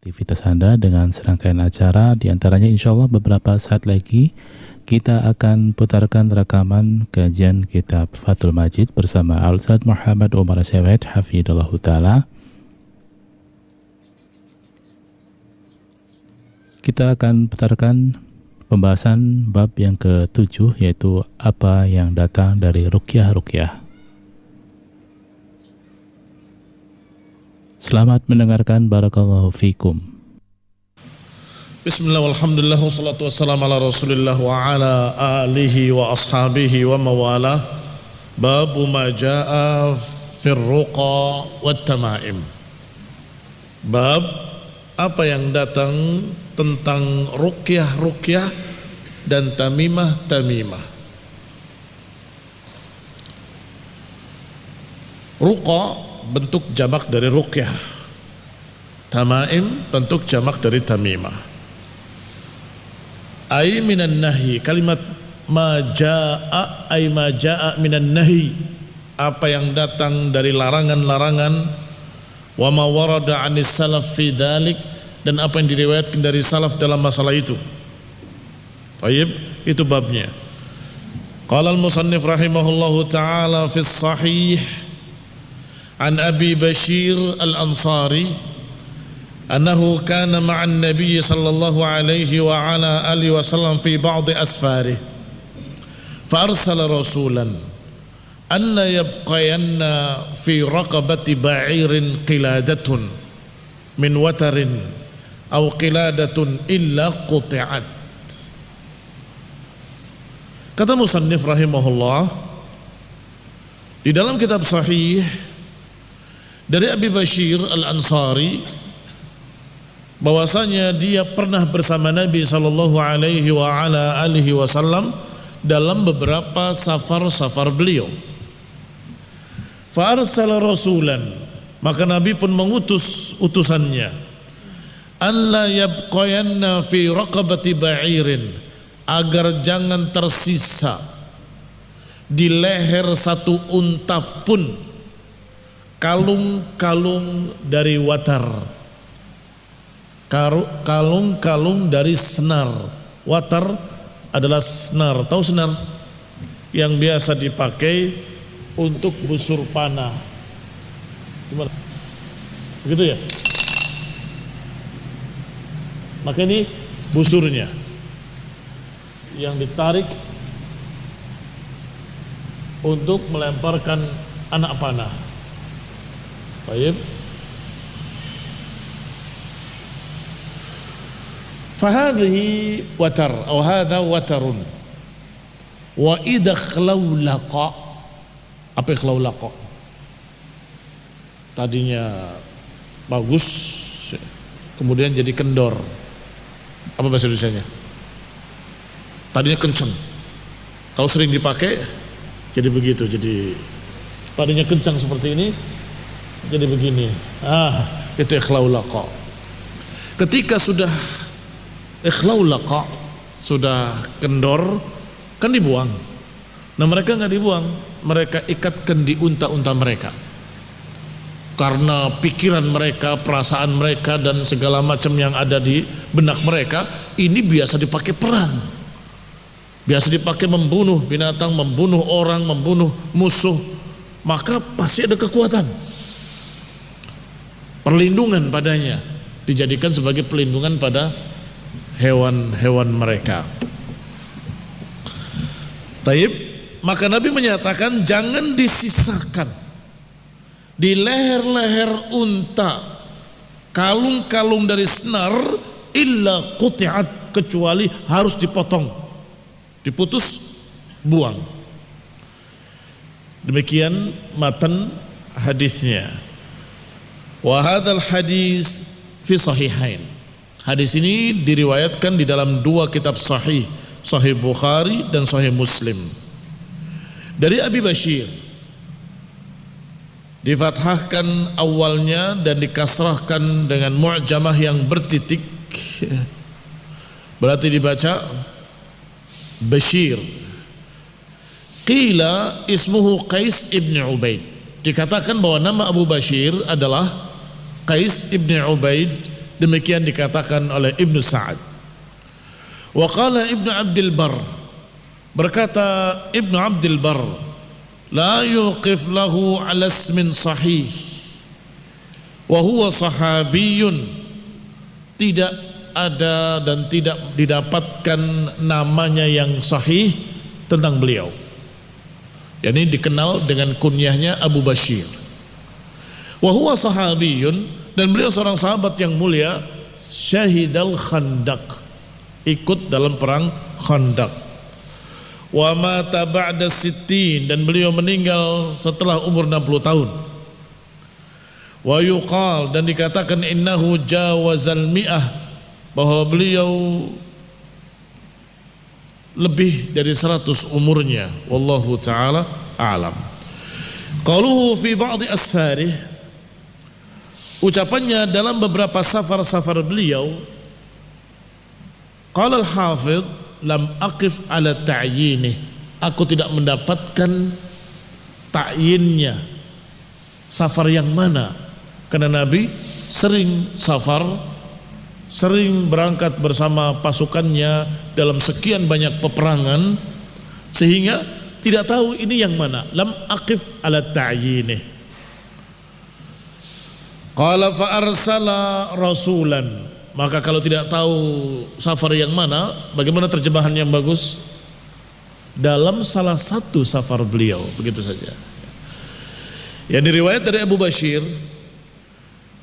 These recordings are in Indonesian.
aktivitas Anda dengan serangkaian acara. Di antaranya insya Allah beberapa saat lagi kita akan putarkan rekaman kajian kitab Fathul Majid bersama Al-Ustaz Muhammad Umar Syawed Hafidhullah Ta'ala. Kita akan putarkan pembahasan bab yang ke-7, yaitu apa yang datang dari ruqyah-ruqyah. Selamat mendengarkan, barakallahu fikum. Bismillah walhamdulillah wassalatu wassalamu ala rasulillah wa ala alihi wa ashabihi wa mawalah. Babu ma jaa fir ruqa wat tamaim. Bab apa yang datang tentang ruqyah-ruqyah dan tamimah-tamimah. Ruqa bentuk jamak dari ruqyah, tamaim bentuk jamak dari tamimah. Ai minan nahi, kalimat ma jaa ai ma jaa minan nahi, apa yang datang dari larangan-larangan, wa ma warada anis salaf fi dzalik, dan apa yang diriwayatkan dari salaf dalam masalah itu. Baik, itu babnya. Qala al-musannif rahimahullahu taala fi sahih an Abi Bashir al-Ansari annahu kana ma'an nabiy sallallahu alaihi wa ala alihi wasallam fi ba'd asfarih fa arsala rasulan anna yabqayanna fi raqabati ba'irin qiladatun min watarin aw qiladatun illa quti'at. Kata musannif rahimahullah di dalam kitab sahih dari Abi Bashir al-Ansari bahwasanya dia pernah bersama Nabi sallallahu alaihi wa ala alihi wasallam dalam beberapa safar-safar beliau. Fa arsala rasulan, maka Nabi pun mengutus utusannya, alla yabqayanna fi raqabati ba'irin, agar jangan tersisa di leher satu unta pun kalung-kalung dari watar, kalung-kalung dari senar. Watar adalah senar, tahu senar yang biasa dipakai untuk busur panah. Gimana? Begitu ya? Maka ini busurnya yang ditarik untuk melemparkan anak panah. Baik. Fahadhihi watar atau hadha watarun wa idha khlawlaqa. Apa khlawlaqa? Tadinya bagus kemudian jadi kendor. Apa bahasa Indonesianya? Tadinya kencang, kalau sering dipakai jadi begitu. Jadi tadinya kencang seperti ini jadi begini. Itu ikhlaulaqa. Ketika sudah ikhlaulaqa, sudah kendor, kan dibuang. Nah mereka nggak dibuang, mereka ikatkan di unta-unta mereka. Karena pikiran mereka, perasaan mereka dan segala macam yang ada di benak mereka, ini biasa dipakai perang, biasa dipakai membunuh binatang, membunuh orang, membunuh musuh. Maka pasti ada kekuatan, perlindungan padanya, dijadikan sebagai pelindungan pada hewan-hewan mereka. Taib, maka Nabi menyatakan jangan disisakan di leher-leher unta kalung-kalung dari senar illa quti'at, kecuali harus dipotong, diputus, buang. Demikian matan hadisnya. Wa hadzal hadis fi sahihain. Hadis ini diriwayatkan di dalam dua kitab sahih, Sahih Bukhari dan Sahih Muslim. Dari Abi Bashir, difathahkan awalnya dan dikasrahkan dengan mu'jamah yang bertitik, berarti dibaca Bashir. Qila ismuhu Qais ibn Ubaid. Dikatakan bahwa nama Abu Bashir adalah Qais ibn Ubaid Demikian dikatakan oleh Ibnu Sa'ad. Wa qala Ibnu Abdul Barr, berkata Ibnu Abdul Barr, la yuqif lahu ala ismin sahih wa huwa sahabiyun, tidak ada dan tidak didapatkan namanya yang sahih tentang beliau. Yani dikenal dengan kunyahnya Abu Bashir. Wa huwa sahabiyun, dan beliau seorang sahabat yang mulia, syahidal Khandaq, ikut dalam perang Khandaq. Wa mata ba'da sittin, dan beliau meninggal setelah umur 60 tahun. Wa yuqal, dan dikatakan innahu jawazal mi'ah, bahwa beliau lebih dari 100 umurnya. Wallahu ta'ala a'lam. Qaluhu fi ba'di asfarih, ucapannya dalam beberapa safar-safar beliau. Qala al-Hafidh, lam aqif ala ta'yinih, aku tidak mendapatkan ta'yinnya, safar yang mana, karena Nabi sering safar, sering berangkat bersama pasukannya dalam sekian banyak peperangan, sehingga tidak tahu ini yang mana. Lam aqif ala ta'yinih. Qala fa arsala rasulan, maka kalau tidak tahu safar yang mana, bagaimana terjemahan yang bagus? Dalam salah satu safar beliau, begitu saja. Yang diriwayat dari Abu Bashir,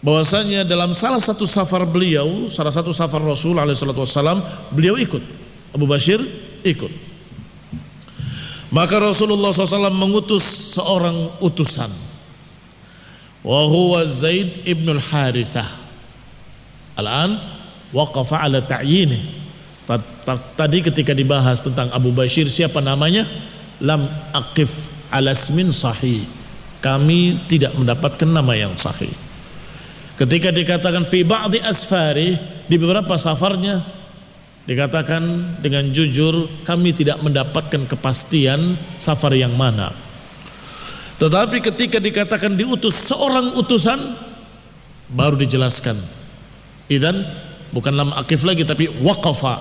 bahwasanya dalam salah satu safar beliau, salah satu safar Rasul alaihissalam, beliau ikut. Abu Bashir ikut. Maka Rasulullah SAW mengutus seorang utusan, wa huwa Zaid ibn al-Harithah. Al-an waqafa ala ta'yinih. Tadi ketika dibahas tentang Abu Bashir, siapa namanya? Lam aqif ala ismin sahih, kami tidak mendapatkan nama yang sahih. Ketika dikatakan fi ba'di asfari, di beberapa safarnya dikatakan dengan jujur, kami tidak mendapatkan kepastian safar yang mana. Tetapi ketika dikatakan diutus seorang utusan, baru dijelaskan. Idan bukan lam aqif lagi, tapi waqafa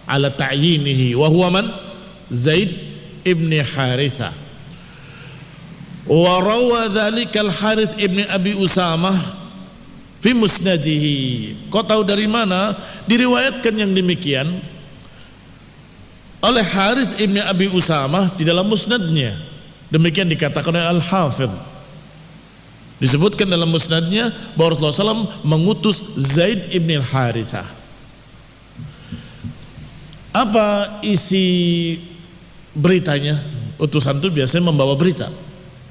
ala ta'yinihi, wa huwa man? Zaid ibn Harithah. Wa rawa dzalika al-Harith ibn Abi Usamah fi musnadihi. Kau tahu dari mana diriwayatkan yang demikian oleh Harith ibn Abi Usamah di dalam musnadnya? Demikian dikatakan oleh Al-Hafidh. Disebutkan dalam musnadnya bahwa Rasulullah SAW mengutus Zaid ibn Harithah. Apa isi beritanya? Utusan itu biasanya membawa berita,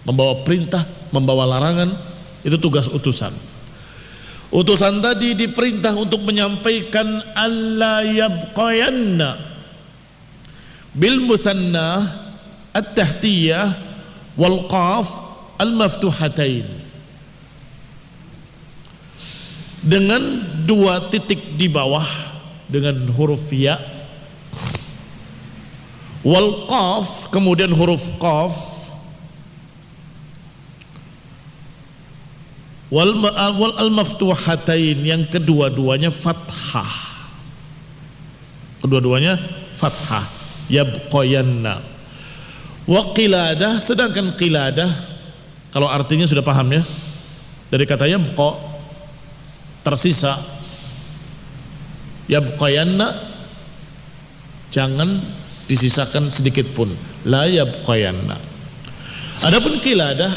membawa perintah, membawa larangan. Itu tugas utusan. Utusan tadi diperintah untuk menyampaikan alla yabqayanna bil mutsanna at-tahtiyah wal qaf al-maftuhatain, dengan dua titik di bawah dengan huruf ya, wal qaf kemudian huruf qaf, wal al-maftuhatain yang kedua-duanya fathah, kedua-duanya fathah, yabqayanna. Wa qiladah, sedangkan qiladah kalau artinya sudah paham ya, dari kata yabqa, tersisa. Yabqayanna, jangan disisakan sedikit pun, la yabqayanna. Adapun qiladah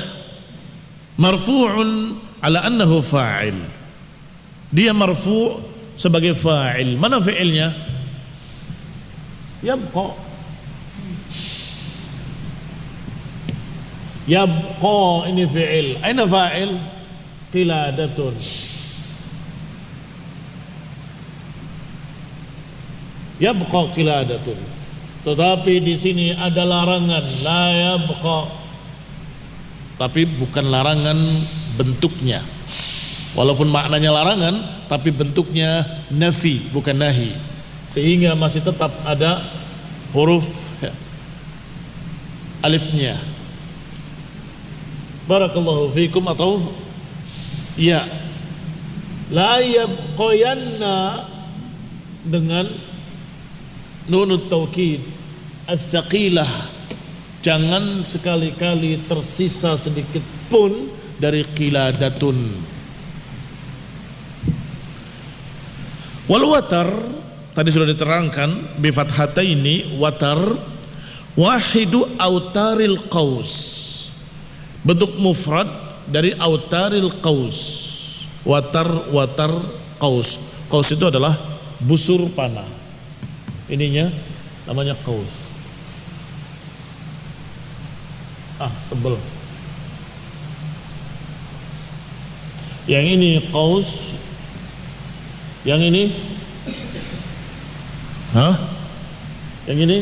marfu'un ala annahu fa'il, dia marfu' sebagai fa'il. Mana fi'ilnya? Yabqa. Yabqa ini fi'il. Aina fa'il? Qiladatun. Yabqa qiladatun. Tetapi di sini ada larangan, la yabqa. Tapi bukan larangan bentuknya. Walaupun maknanya larangan, tapi bentuknya nafi, bukan nahi. Sehingga masih tetap ada huruf alifnya. Barakallahu fiikum, atau ya. La yabqayanna dengan nunut taukid ats-tsaqilah, jangan sekali-kali tersisa sedikit pun dari qiladatun. Wal watar tadi sudah diterangkan bi fathataini, watar wahidu autaril qaus, bentuk mufrad dari autaril qaus. Watar qaus. Qaus itu adalah busur panah. Ininya namanya qaus. Tebel. Yang ini qaus, yang ini yang ini,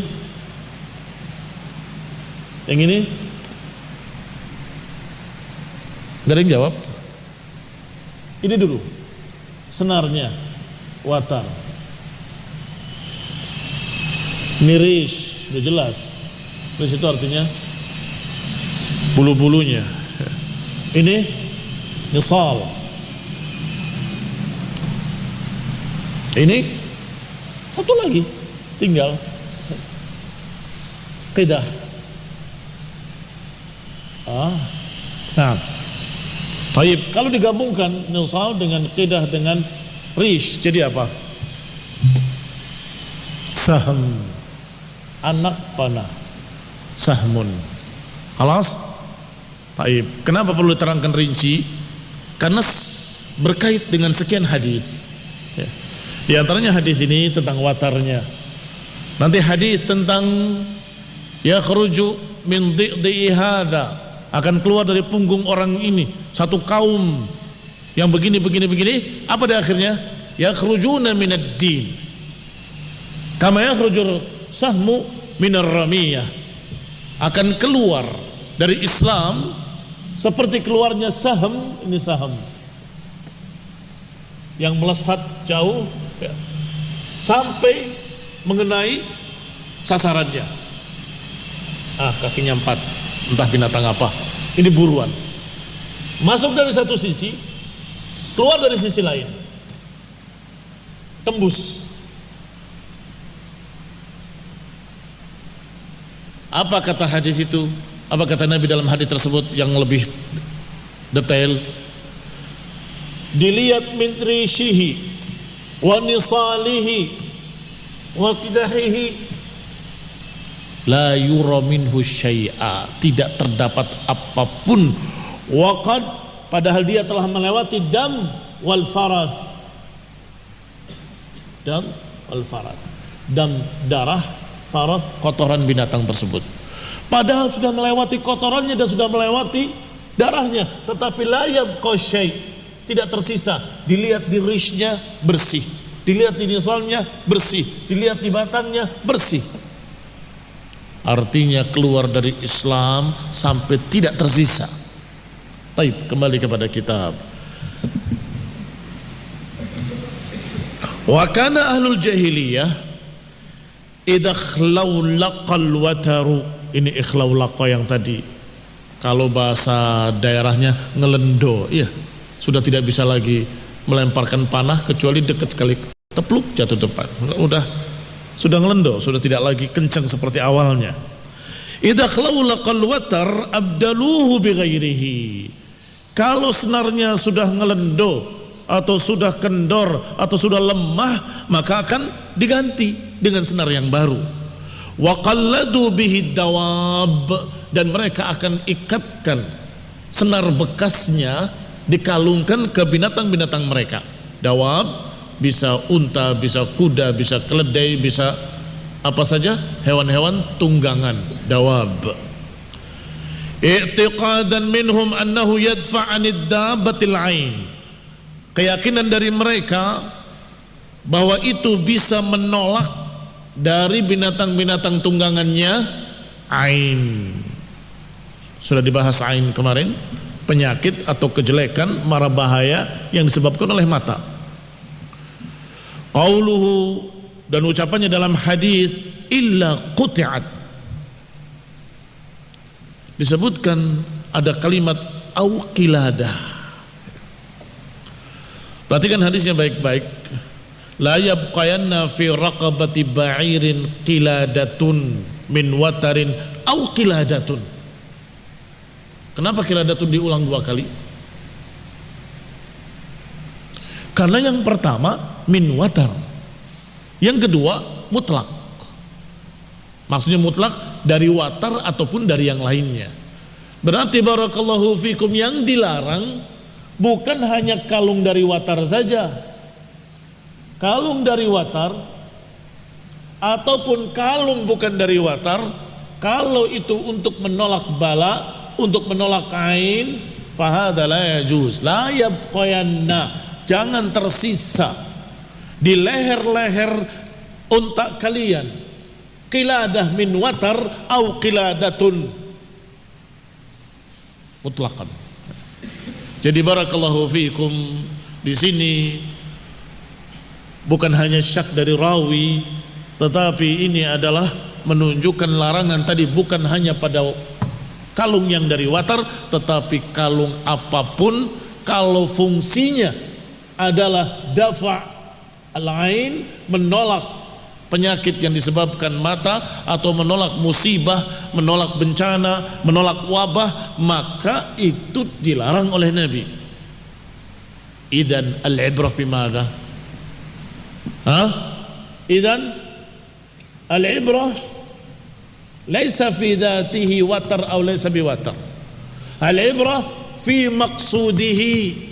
yang ini nggak ada yang jawab. Ini dulu senarnya, watar. Mirish, udah jelas. Mirish itu artinya bulu-bulunya. Ini nisal. Ini satu lagi, tinggal qidah. Nah, baik, kalau digabungkan nisal dengan qidah dengan rish jadi apa? Sahm, anak panah. Sahmun. Khalas? Baik. Kenapa perlu diterangkan rinci? Karena berkait dengan sekian hadis. Ya. Di antaranya hadis ini tentang watarnya. Nanti hadis tentang yakhruju min dhi'i hadza, akan keluar dari punggung orang ini satu kaum yang begini. Apa di akhirnya? Yakhrujuna minad din kama yakhrujur sahmu minar ramiyah, akan keluar dari Islam seperti keluarnya saham. Ini saham yang melesat jauh ya, sampai mengenai sasarannya. Kakinya 4, entah binatang apa. Ini buruan, masuk dari satu sisi, keluar dari sisi lain, tembus. Apa kata hadis itu? Apa kata Nabi dalam hadis tersebut yang lebih detail? Dilihat min rishihi wa nisalihi wa qidahihi la yura minhu syai'a, tidak terdapat apapun. Waqad, padahal dia telah melewati dam wal farath. Dam wal farath, dam darah, farath kotoran binatang tersebut. Padahal sudah melewati kotorannya dan sudah melewati darahnya, tetapi la yabqa syai', tidak tersisa. Dilihat di rishnya bersih, dilihat di nisalnya bersih, dilihat di batangnya bersih. Artinya keluar dari Islam sampai tidak tersisa. Baik, kembali kepada kitab. Wa kana ahlul jahiliyah idza khlau laqal wataru. Ini ikhlau laqa yang tadi, kalau bahasa daerahnya ngelendo, iya, sudah tidak bisa lagi melemparkan panah kecuali dekat sekali tepluk jatuh depan. Sudah ngelendo, sudah tidak lagi kencang seperti awalnya. Idza khlau laqal watar abdaluhu bighairihi. Kalau senarnya sudah ngelendo atau sudah kendor atau sudah lemah, maka akan diganti dengan senar yang baru. Wa qalladu bihi dawab, dan mereka akan ikatkan senar bekasnya, dikalungkan ke binatang-binatang mereka. Dawab bisa unta, bisa kuda, bisa keledai, bisa apa saja hewan-hewan tunggangan, dawab. I'tiqadan minhum annahu yadfa' 'anid dabbatil 'ain, keyakinan dari mereka bahwa itu bisa menolak dari binatang-binatang tunggangannya ain. Sudah dibahas ain kemarin, penyakit atau kejelekan, mara bahaya yang disebabkan oleh mata. Qauluhu, dan ucapannya dalam hadis, illa quti'at, disebutkan ada kalimat au qiladah. Perhatikan hadisnya baik-baik. La yabqayanna fi raqabati ba'irin qiladatun min watarin au qiladatun. Kenapa qiladatun diulang 2 kali? Karena yang pertama min watar, yang kedua mutlak. Maksudnya mutlak dari watar ataupun dari yang lainnya. Berarti barakallahu fikum, yang dilarang bukan hanya kalung dari watar saja. Kalung dari watar ataupun kalung bukan dari watar, kalau itu untuk menolak bala, untuk menolak ain, fahadha la yajuz, la yabqayanna, jangan tersisa di leher-leher unta kalian qiladah min watar au qiladatun mutlaqan. Jadi barakallahu fiikum, di sini bukan hanya syak dari rawi, tetapi ini adalah menunjukkan larangan tadi bukan hanya pada kalung yang dari watar, tetapi kalung apapun kalau fungsinya adalah dafa' al-ain, menolak penyakit yang disebabkan mata atau menolak musibah, menolak bencana, menolak wabah, maka itu dilarang oleh Nabi. Idan al-ibrah bimadha? Idan al-ibrah laisa fi dhatihi watar atau laisa biwatar. Al-ibrah fi maqsudihi.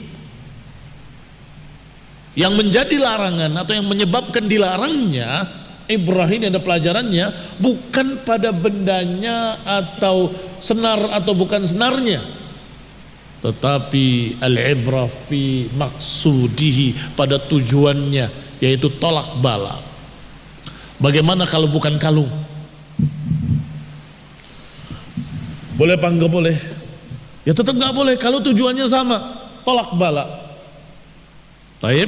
Yang menjadi larangan atau yang menyebabkan dilarangnya, ibrah ini ada pelajarannya, bukan pada bendanya atau senar atau bukan senarnya, tetapi al-ibrah fi maqsudihi, pada tujuannya, yaitu tolak bala. Bagaimana kalau bukan kalung? Boleh apa enggak boleh? Ya tetap enggak boleh kalau tujuannya sama, tolak bala. Taib.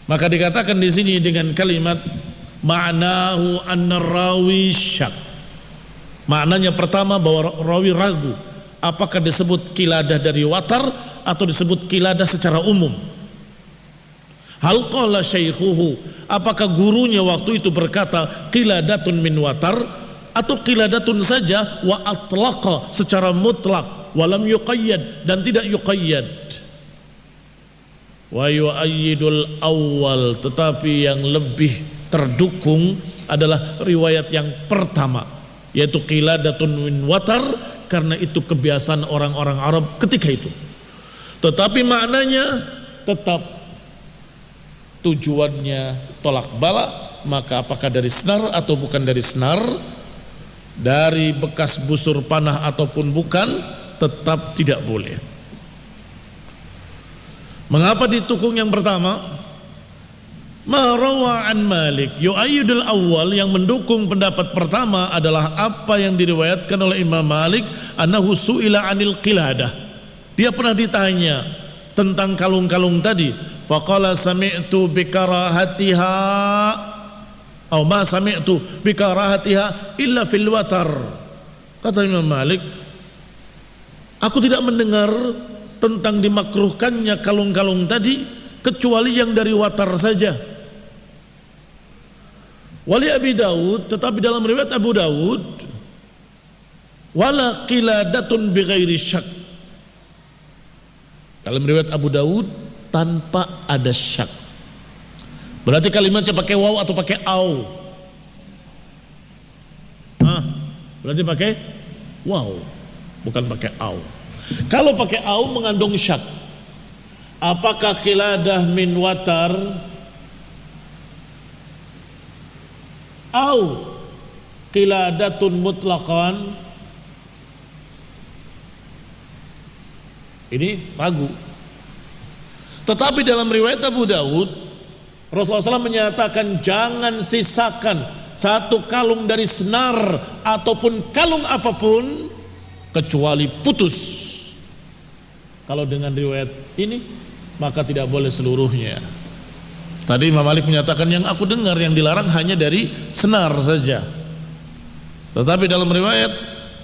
Maka dikatakan di sini dengan kalimat ma'nahu anna rawi syak. Maknanya pertama bahwa rawi ragu apakah disebut qiladah dari watar atau disebut qiladah secara umum. Hal qala syaikhuhu, apakah gurunya waktu itu berkata qiladatun min watar atau qiladatun saja wa atlaqa secara mutlak walam yuqayyad dan tidak yuqayyad. Wa yu'ayyidul awal, tetapi yang lebih terdukung adalah riwayat yang pertama, yaitu qiladatun min watar, karena itu kebiasaan orang-orang Arab ketika itu. Tetapi maknanya tetap tujuannya tolak bala, maka apakah dari senar atau bukan dari senar, dari bekas busur panah ataupun bukan, tetap tidak boleh. Mengapa ditukung yang pertama? Ma rawa an Malik yu'ayyidul awal, yang mendukung pendapat pertama adalah apa yang diriwayatkan oleh Imam Malik, annahu su'ila anil qiladah. Dia pernah ditanya tentang kalung-kalung tadi, faqala sami'tu bikarahatiha atau ma sami'tu bikarahatiha illa fil watar. Kata Imam Malik, aku tidak mendengar tentang dimakruhkannya kalung-kalung tadi kecuali yang dari watar saja. Wali Abi Dawud, tetapi dalam riwayat Abu Dawud, wala qiladatun bighairi syak. Dalam riwayat Abu Dawud tanpa ada syak. Berarti kalimatnya pakai waw atau pakai au? Berarti pakai waw, bukan pakai au. Kalau pakai au mengandung syak. Apakah qiladah min watar au qiladatun mutlaqan? Ini ragu. Tetapi dalam riwayat Abu Dawud, Rasulullah SAW menyatakan jangan sisakan satu kalung dari senar ataupun kalung apapun kecuali putus. Kalau dengan riwayat ini maka tidak boleh seluruhnya. Tadi Imam Malik menyatakan yang aku dengar yang dilarang hanya dari senar saja. Tetapi dalam riwayat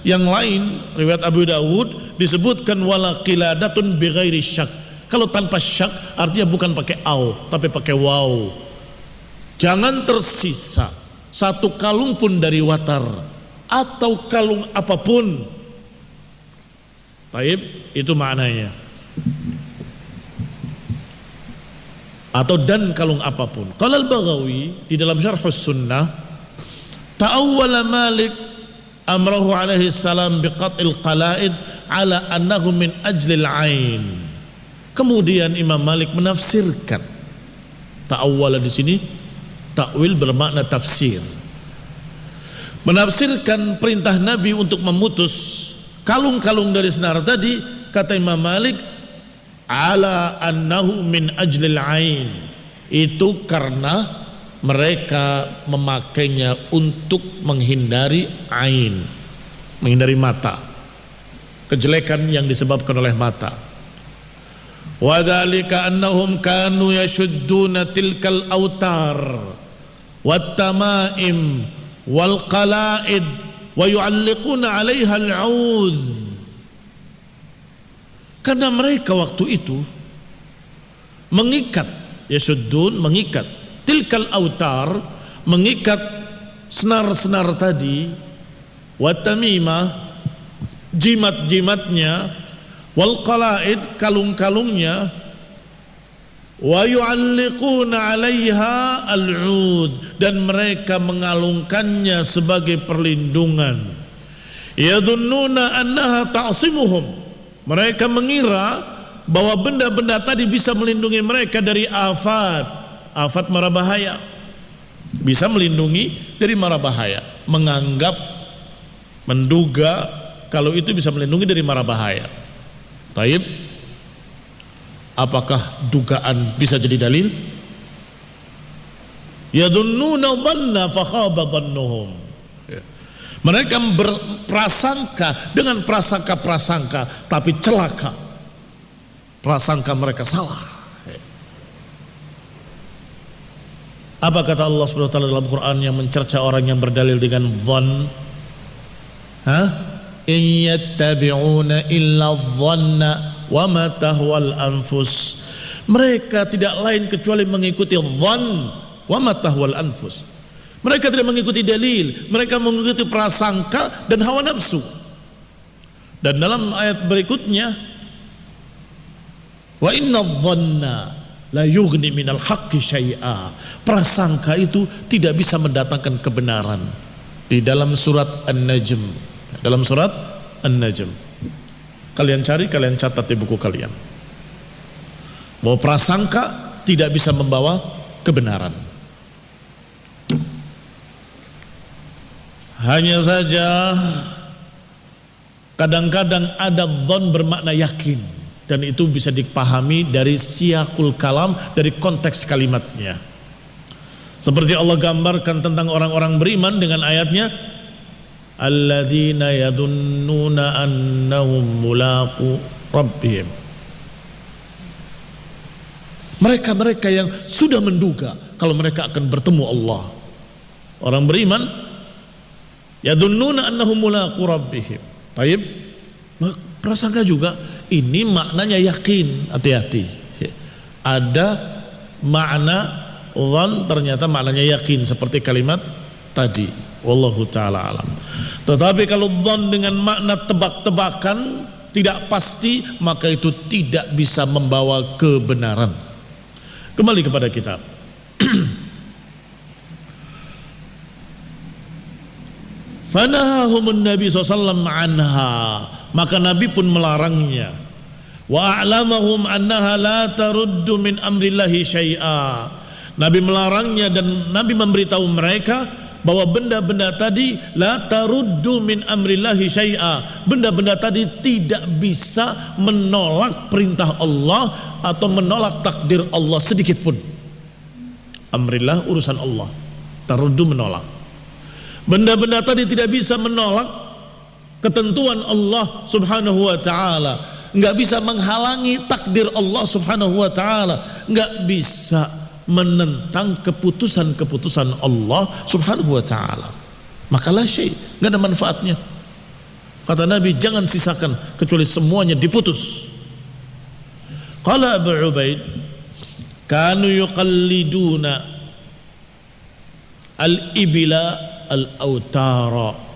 yang lain, riwayat Abu Dawud, disebutkan wala qiladatun bighairi syak, Kalau tanpa syak artinya bukan pakai au tapi pakai waw. Jangan tersisa satu kalung pun dari watar atau kalung apapun. Taib, itu maknanya. Atau dan kalung apapun. Qala al-Baghawi di dalam Syarhus Sunnah, ta'awwala Malik amrahu alaihi salam biqat'il qala'id ala annahu min ajlil ain. Kemudian Imam Malik menafsirkan. Ta'awwala di sini takwil bermakna tafsir. Menafsirkan perintah Nabi untuk memutus kalung-kalung dari senar tadi, kata Imam Malik, ala annahu min ajlil ain, itu karena mereka memakainya untuk menghindari ain, menghindari mata, kejelekan yang disebabkan oleh mata. Wa dzalika annahum kanu yashudduna tilkal autar wat tamaim wal qala'id wa yu'alliquna 'alaiha al-'ud. Karena mereka waktu itu mengikat, yasuddun, mengikat tilkal autar, mengikat senar-senar tadi, watamimah, jimat-jimatnya, wal qala'id, kalung-kalungnya, wa yu'alliquna 'alaiha al-'ud, dan mereka mengalungkannya sebagai perlindungan. Yadhunnuna annaha ta'simuhum, mereka mengira bahwa benda-benda tadi bisa melindungi mereka dari afat mara bahaya, bisa melindungi dari mara bahaya, menganggap, menduga kalau itu bisa melindungi dari mara bahaya. Taib, apakah dugaan bisa jadi dalil? Yadhunnuna dhanna fa khaba dhannuhum, mereka berprasangka dengan prasangka-prasangka, tapi celaka, prasangka mereka salah. Apa kata Allah Subhanahu wa taala dalam Quran yang mencerca orang yang berdalil dengan dhann? In yattabi'una illa dhanna wa ma tahwal anfus. Mereka tidak lain kecuali mengikuti dhann wa ma tahwal anfus. Mereka tidak mengikuti dalil, mereka mengikuti prasangka dan hawa nafsu. Dan dalam ayat berikutnya, wa inna dhanna la yughni minal haqqi syai'a. Prasangka itu tidak bisa mendatangkan kebenaran. Di dalam surat An-Najm, dalam surat An-Najm, kalian cari, kalian catat di buku kalian, bahwa prasangka tidak bisa membawa kebenaran. Hanya saja kadang-kadang ada dhon bermakna yakin, dan itu bisa dipahami dari siyakul kalam, dari konteks kalimatnya. Seperti Allah gambarkan tentang orang-orang beriman dengan ayatnya, alladzina yadunnuna annahum mulaqu rabbihim. Mereka-mereka yang sudah menduga kalau mereka akan bertemu Allah. Orang beriman yadunnuna annahum mulaqu rabbihim. Baik, prasangka juga ini maknanya yakin. Hati-hati, ada makna dhann ternyata maknanya yakin, seperti kalimat tadi. Wallahu ta'ala alam. Tetapi kalau dhann dengan makna tebak-tebakan, tidak pasti, maka itu tidak bisa membawa kebenaran. Kembali kepada kitab. Fanahahumun Nabi SAW anha, maka Nabi pun melarangnya. Wa a'lamahum annaha la taruddu min amrillahi syai'a. Nabi melarangnya dan Nabi memberitahu mereka bahwa benda-benda tadi la taruddu min amrillahi syai'a, benda-benda tadi tidak bisa menolak perintah Allah atau menolak takdir Allah sedikit pun. Amrillah, urusan Allah, taruddu, menolak. Benda-benda tadi tidak bisa menolak ketentuan Allah Subhanahu wa ta'ala, nggak bisa menghalangi takdir Allah Subhanahu wa ta'ala, nggak bisa menentang keputusan-keputusan Allah Subhanahu wa ta'ala. Maka la syai', nggak ada manfaatnya. Kata Nabi, jangan sisakan kecuali semuanya diputus. Qala Abu Ubaid, kanu yuqalliduna al-ibila al-autara.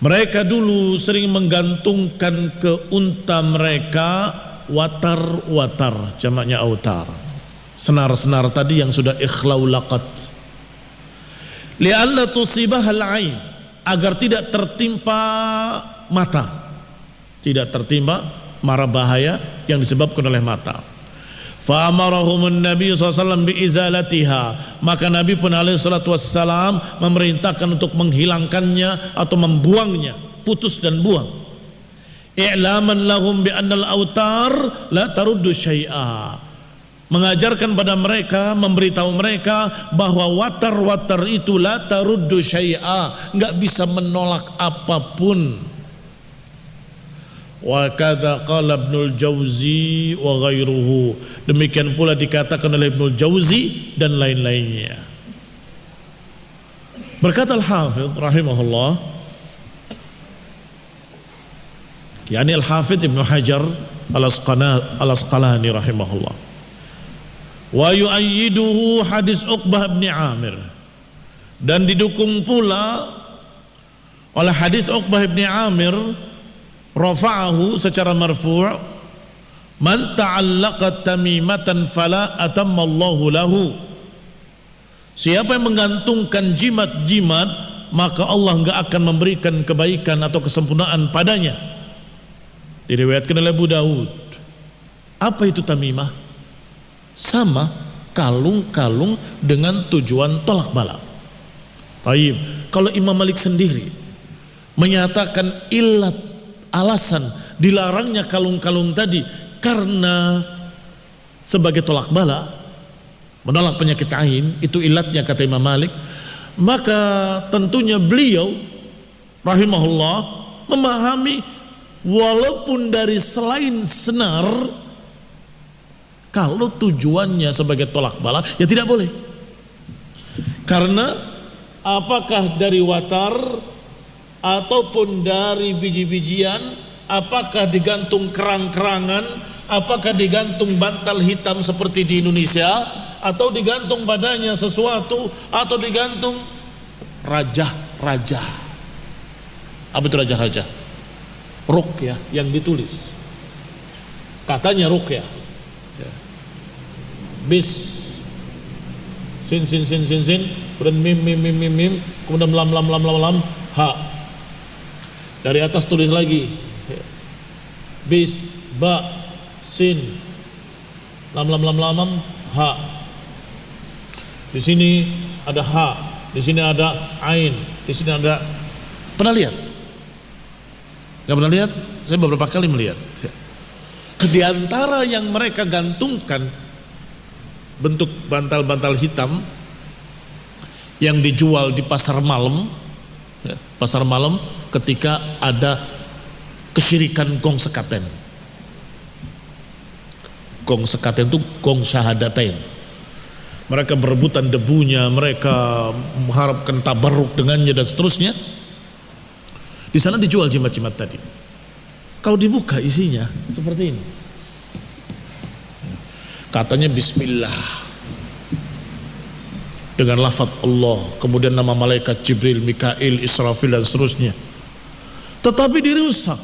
Mereka dulu sering menggantungkan ke unta mereka watar-watar, jamaknya autar. Senar-senar tadi yang sudah ikhlaulaqat. Li'alla tusibahal ain, agar tidak tertimpa mata, tidak tertimpa mara bahaya yang disebabkan oleh mata. Fa'amarahumun Nabi SAW biizalatiha, maka Nabi pun SAW memerintahkan untuk menghilangkannya atau membuangnya, putus dan buang. I'laman lahum bi'annal autar la taruddu syai'a, mengajarkan pada mereka, memberitahu mereka bahwa watar-watar itu la taruddu syai'a, enggak bisa menolak apapun. Wa kadza qala Ibnul Jauzi wa ghairuhu, demikian pula dikatakan oleh Ibnul Jauzi dan lain-lainnya. Berkata Al-Hafidz rahimahullah, yakni Al-Hafidz Ibnu Hajar Al-Asqalani rahimahullah, wa yu'ayyiduhu hadis Uqbah bin Amir, dan didukung pula oleh hadis Uqbah bin Amir rafa'ahu secara marfu', man ta'allaqa tamimatan fala atammallahu lahu, siapa yang menggantungkan jimat-jimat maka Allah enggak akan memberikan kebaikan atau kesempurnaan padanya. Diriwayatkan oleh Abu Daud. Apa itu tamimah? Sama kalung-kalung dengan tujuan tolak bala. Taib, kalau Imam Malik sendiri menyatakan ilat, alasan dilarangnya kalung-kalung tadi karena sebagai tolak bala, menolak penyakit ain, itu ilatnya kata Imam Malik, maka tentunya beliau rahimahullah memahami walaupun dari selain senar, kalau tujuannya sebagai tolak bala ya tidak boleh. Karena apakah dari watar ataupun dari biji-bijian, apakah digantung kerang-kerangan, apakah digantung bantal hitam seperti di Indonesia, atau digantung badannya sesuatu, atau digantung raja-raja. Apa itu raja-raja? Ruqyah yang ditulis, katanya ruqyah, bis sin sin sin sin sin, kemudian mim mim mim mim mim, kemudian lam lam lam lam lam ha. Dari atas tulis lagi bis, ba, sin, lam lam lam lam ha. Di sini ada ha, di sini ada ain, di sini ada. Pernah lihat? Gak pernah lihat? Saya beberapa kali melihat. Di antara yang mereka gantungkan bentuk bantal-bantal hitam yang dijual di pasar malam, pasar malam, ketika ada kesyirikan gong sekaten. Gong sekaten itu gong syahadatain. Mereka berebutan debunya, mereka mengharapkan tabarruk dengannya dan seterusnya. Di sana dijual jimat-jimat tadi. Kalau dibuka isinya seperti ini. Katanya bismillah dengan lafaz Allah, kemudian nama malaikat Jibril, Mikail, Israfil dan seterusnya. Tetapi dirusak.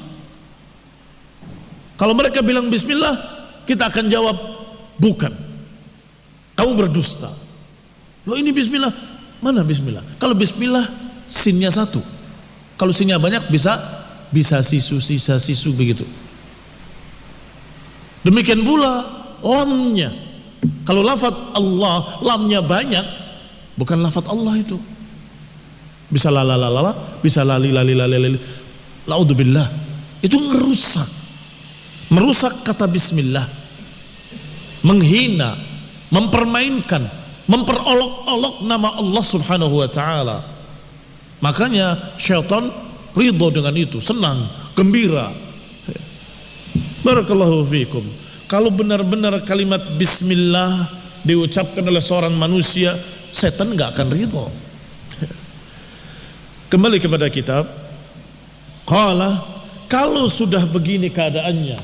Kalau mereka bilang bismillah, kita akan jawab bukan, kamu berdusta. Loh, ini bismillah, mana bismillah? Kalau bismillah sinnya satu, kalau sinnya banyak bisa sisa sisu begitu. Demikian pula lamnya, kalau lafaz Allah lamnya banyak, bukan lafaz Allah itu. Bisa lalalala, bisa lali. La'udzubillah, itu merusak kata bismillah, menghina, mempermainkan, memperolok-olok nama Allah subhanahu wa ta'ala. Makanya syaitan ridho dengan itu, senang, gembira. Barakallahu fiikum. Kalau benar-benar kalimat bismillah diucapkan oleh seorang manusia, setan gak akan ridho. Kembali kepada kitab. Qala, kalau sudah begini keadaannya,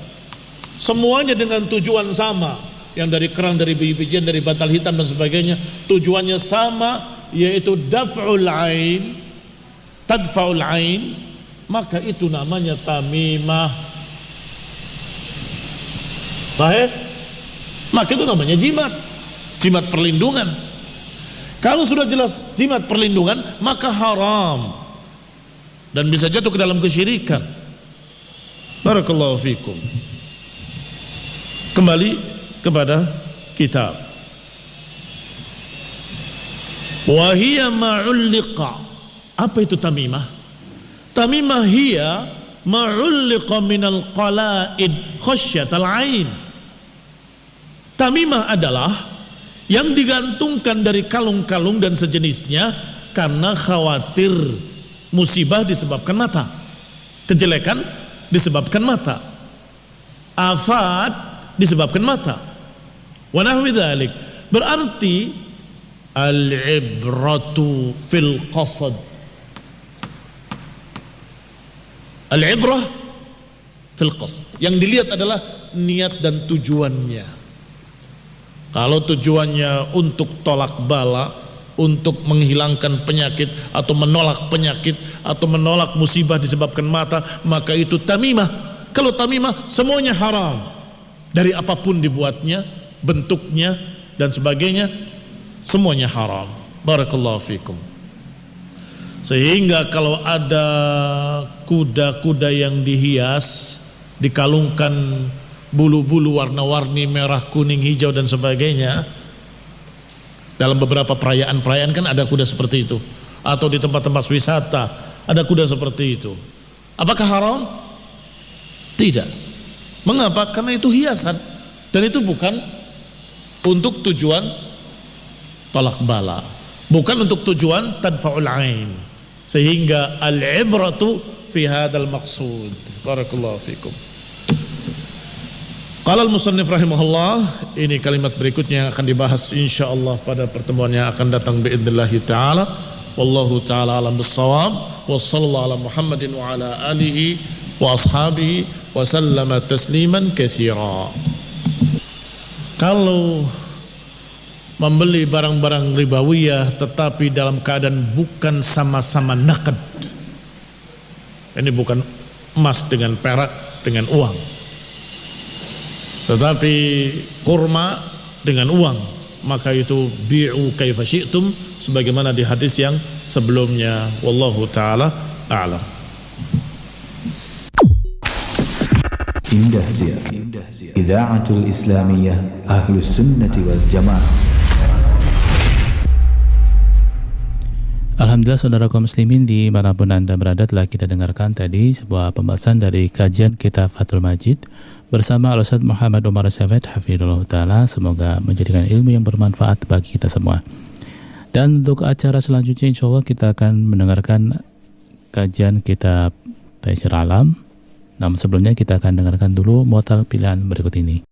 semuanya dengan tujuan sama, yang dari kerang, dari biji-bijian, dari bantal hitam dan sebagainya, tujuannya sama, yaitu daf'ul ain, tadfa'ul ain, maka itu namanya tamimah. Sahih? Maka itu namanya jimat, jimat perlindungan. Kalau sudah jelas jimat perlindungan, maka haram dan bisa jatuh ke dalam kesyirikan. Barakallahu fikum. Kembali kepada kitab. Wa hiya ma'ulliqa. Apa itu tamimah? Tamimah hiya ma'ulliqa minal qala'id khasyatal ain. Tamimah adalah yang digantungkan dari kalung-kalung dan sejenisnya karena khawatir musibah disebabkan mata, kejelekan disebabkan mata, afat disebabkan mata, wa nahwi dzalik. Berarti al-ibratu fil qasad, al-ibrah fil qasad, yang dilihat adalah niat dan tujuannya. Kalau tujuannya untuk tolak bala, untuk menghilangkan penyakit atau menolak penyakit atau menolak musibah disebabkan mata, maka itu tamimah. Kalau tamimah semuanya haram, dari apapun dibuatnya, bentuknya dan sebagainya, semuanya haram. Barakallahu fikum. Sehingga kalau ada kuda-kuda yang dihias, dikalungkan bulu-bulu warna-warni merah, kuning, hijau dan sebagainya, dalam beberapa perayaan-perayaan kan ada kuda seperti itu, atau di tempat-tempat wisata ada kuda seperti itu. Apakah haram? Tidak. Mengapa? Karena itu hiasan dan itu bukan untuk tujuan tolak bala, bukan untuk tujuan tadfa'ul ain. Sehingga al-ibratu fi hadzal maqsud. Barakallahu fikum. Qala al-musannif rahimahullah, ini kalimat berikutnya yang akan dibahas insyaallah pada pertemuan yang akan datang biidznillah taala. Wallahu taala alam bissawab. Wa sallallahu ala Muhammadin wa ala alihi wa ashabihi wa sallama tasliman katsira. Kalau membeli barang-barang ribawiyah tetapi dalam keadaan bukan sama-sama naqd, ini bukan emas dengan perak dengan uang, tetapi kurma dengan uang, maka itu bi'u kaifa syi'tum, sebagaimana di hadis yang sebelumnya. Wallahu taala a'lam. Indah Zia, Idaatul Islamiyah Ahlus Sunnati wal Jamaah. Alhamdulillah saudara kaum muslimin dimanapun anda berada, telah kita dengarkan tadi sebuah pembahasan dari kajian kitab Fathul Majid bersama Al-Ustaz Muhammad Omar Syafet hafizahullah ta'ala. Semoga menjadikan ilmu yang bermanfaat bagi kita semua. Dan untuk acara selanjutnya insyaAllah kita akan mendengarkan kajian kitab Taisir Alam. Namun sebelumnya kita akan dengarkan dulu muatal pilihan berikut ini.